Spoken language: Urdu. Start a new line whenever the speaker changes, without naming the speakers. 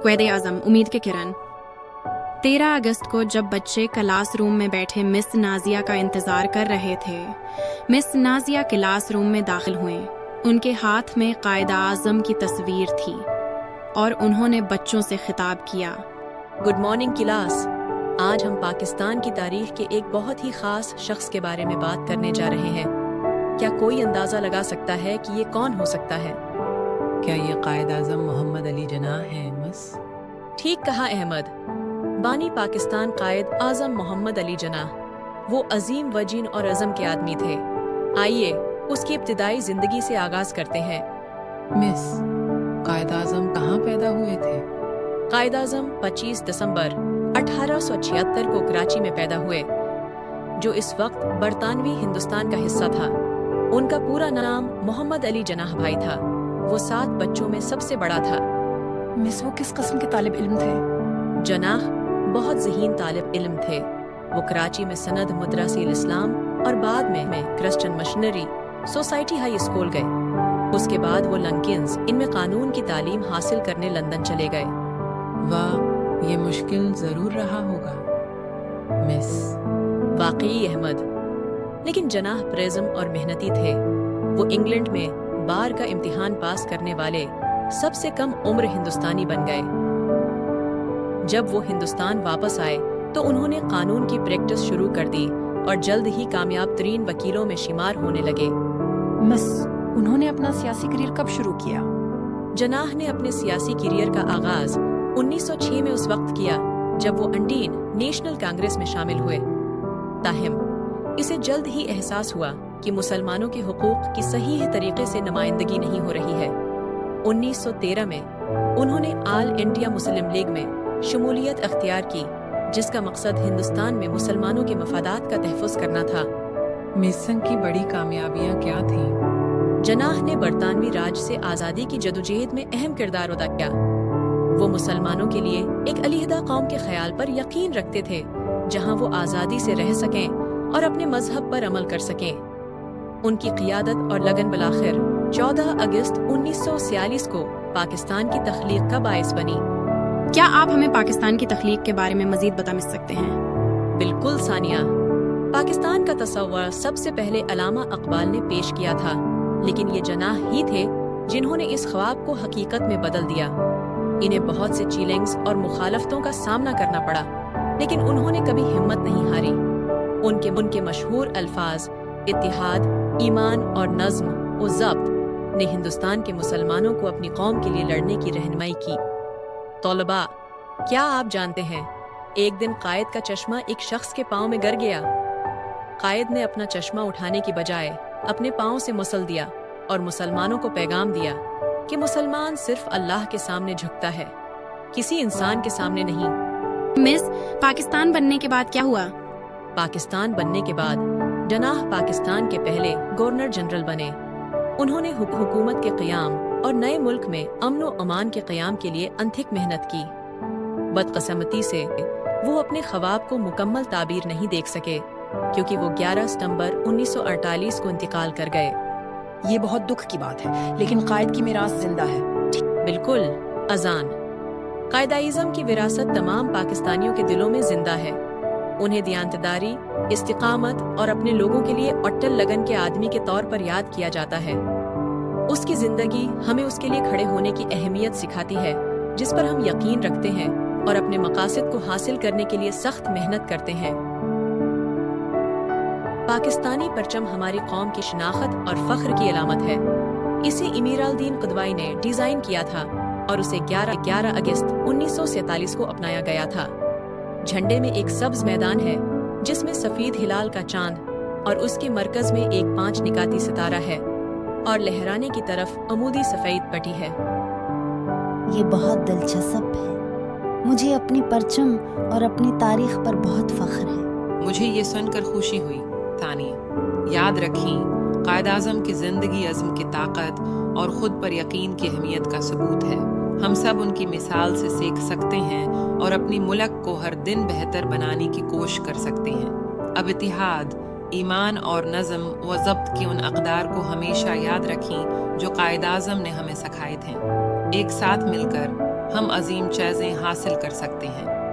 قائد اعظم امید کی کرن 13 اگست کو جب بچے کلاس روم میں بیٹھے مس نازیہ کا انتظار کر رہے تھے، مس نازیہ کلاس روم میں داخل ہوئیں۔ ان کے ہاتھ میں قائد اعظم کی تصویر تھی اور انہوں نے بچوں سے خطاب کیا۔
گڈ مارننگ کلاس، آج ہم پاکستان کی تاریخ کے ایک بہت ہی خاص شخص کے بارے میں بات کرنے جا رہے ہیں۔ کیا کوئی اندازہ لگا سکتا ہے کہ یہ کون ہو سکتا ہے؟
کیا یہ قائد اعظم محمد علی جناح ہیں مس؟
ٹھیک کہا احمد، بانی پاکستان قائد اعظم محمد علی جناح۔ وہ عظیم وجین اور عزم کے آدمی تھے۔ آئیے اس کی ابتدائی زندگی سے آغاز کرتے ہیں۔
مس، قائد اعظم کہاں پیدا ہوئے تھے؟
قائد اعظم 25 دسمبر 1876 کو کراچی میں پیدا ہوئے، جو اس وقت برطانوی ہندوستان کا حصہ تھا۔ ان کا پورا نام محمد علی جناح بھائی تھا۔ وہ 7 بچوں میں سب سے بڑا تھا۔
مس، وہ کس قسم کے طالب علم تھے؟
جناح بہت ذہین طالب علم تھے۔ وہ کراچی میں سند مدرسہ الاسلام اور بعد میں Christian missionary society high school گئے۔ اس کے بعد وہ لنکنز ان میں قانون کی تعلیم حاصل کرنے لندن چلے گئے۔
واہ، یہ مشکل ضرور رہا ہوگا مس۔
واقعی احمد، لیکن جناح پرزم اور محنتی تھے۔ وہ انگلینڈ میں بار کا امتحان پاس کرنے والے سب سے کم عمر ہندوستانی بن گئے۔ جب وہ ہندوستان واپس آئے تو انہوں نے قانون کی پریکٹس شروع کر دی اور جلد ہی کامیاب ترین وکیلوں میں شمار ہونے لگے۔
مس، انہوں نے اپنا سیاسی کریئر کب شروع کیا؟
جناح نے اپنے سیاسی کیریئر کا آغاز 1906 میں اس وقت کیا جب وہ انڈین نیشنل کانگریس میں شامل ہوئے۔ تاہم اسے جلد ہی احساس ہوا کہ مسلمانوں کے حقوق کی صحیح طریقے سے نمائندگی نہیں ہو رہی ہے۔ 1913 میں انہوں نے آل انڈیا مسلم لیگ میں شمولیت اختیار کی، جس کا مقصد ہندوستان میں مسلمانوں کے مفادات کا تحفظ کرنا تھا۔
میسن کی بڑی کامیابیاں کیا تھیں؟
جناح نے برطانوی راج سے آزادی کی جدوجہد میں اہم کردار ادا کیا۔ وہ مسلمانوں کے لیے ایک علیحدہ قوم کے خیال پر یقین رکھتے تھے، جہاں وہ آزادی سے رہ سکیں اور اپنے مذہب پر عمل کر سکیں۔ ان کی قیادت اور لگن بالآخر 14 اگست 1946 کو پاکستان کی تخلیق کا باعث بنی۔
کیا آپ ہمیں پاکستان کی تخلیق کے بارے میں مزید بتا سکتے ہیں؟
بالکل ثانیہ، پاکستان کا تصور سب سے پہلے علامہ اقبال نے پیش کیا تھا، لیکن یہ جناح ہی تھے جنہوں نے اس خواب کو حقیقت میں بدل دیا۔ انہیں بہت سے چیلنجز اور مخالفتوں کا سامنا کرنا پڑا، لیکن انہوں نے کبھی ہمت نہیں ہاری۔ ان کے مشہور الفاظ اتحاد، ایمان اور نظم و ضبط نے ہندوستان کے مسلمانوں کو اپنی قوم کے لیے لڑنے کی رہنمائی کی۔ طلباء، کیا آپ جانتے ہیں ایک دن قائد کا چشمہ ایک شخص کے پاؤں میں گر گیا۔ قائد نے اپنا چشمہ اٹھانے کی بجائے اپنے پاؤں سے مسل دیا اور مسلمانوں کو پیغام دیا کہ مسلمان صرف اللہ کے سامنے جھکتا ہے، کسی انسان کے سامنے نہیں۔
مس، پاکستان بننے کے بعد کیا ہوا؟
پاکستان بننے کے بعد جناح پاکستان کے پہلے گورنر جنرل بنے۔ انہوں نے حکومت کے قیام اور نئے ملک میں امن و امان کے قیام کے لیے انتھک محنت کی۔ بدقسمتی سے وہ اپنے خواب کو مکمل تعبیر نہیں دیکھ سکے، کیونکہ وہ 11 ستمبر 1948 کو انتقال کر گئے۔
یہ بہت دکھ کی بات ہے، لیکن قائد کی میراث زندہ ہے۔
بالکل، اذان۔ قائد اعظم کی وراثت تمام پاکستانیوں کے دلوں میں زندہ ہے۔ انہیں دیانتداری، استقامت اور اپنے لوگوں کے لیے اٹل لگن کے آدمی کے طور پر یاد کیا جاتا ہے۔ اس کی زندگی ہمیں اس کے لیے کھڑے ہونے کی اہمیت سکھاتی ہے، جس پر ہم یقین رکھتے ہیں اور اپنے مقاصد کو حاصل کرنے کے لیے سخت محنت کرتے ہیں۔ پاکستانی پرچم ہماری قوم کی شناخت اور فخر کی علامت ہے۔ اسے امیر الدین قدوائی نے ڈیزائن کیا تھا اور اسے 11 اگست 1947 کو اپنایا گیا تھا۔ جھنڈے میں ایک سبز میدان ہے جس میں سفید ہلال کا چاند اور اس کے مرکز میں ایک 5 نکاتی ستارہ ہے اور لہرانے کی طرف عمودی سفید پٹی ہے۔
یہ بہت دلچسپ ہے۔ مجھے اپنی پرچم اور اپنی تاریخ پر بہت فخر ہے۔
مجھے یہ سن کر خوشی ہوئی۔ ثانیہ، یاد رکھیں، قائد اعظم کی زندگی عزم کی طاقت اور خود پر یقین کی اہمیت کا ثبوت ہے۔ ہم سب ان کی مثال سے سیکھ سکتے ہیں اور اپنی ملک کو ہر دن بہتر بنانے کی کوشش کر سکتے ہیں۔ اب اتحاد، ایمان اور نظم و ضبط کی ان اقدار کو ہمیشہ یاد رکھیں جو قائد اعظم نے ہمیں سکھائے تھے۔ ایک ساتھ مل کر ہم عظیم چیزیں حاصل کر سکتے ہیں۔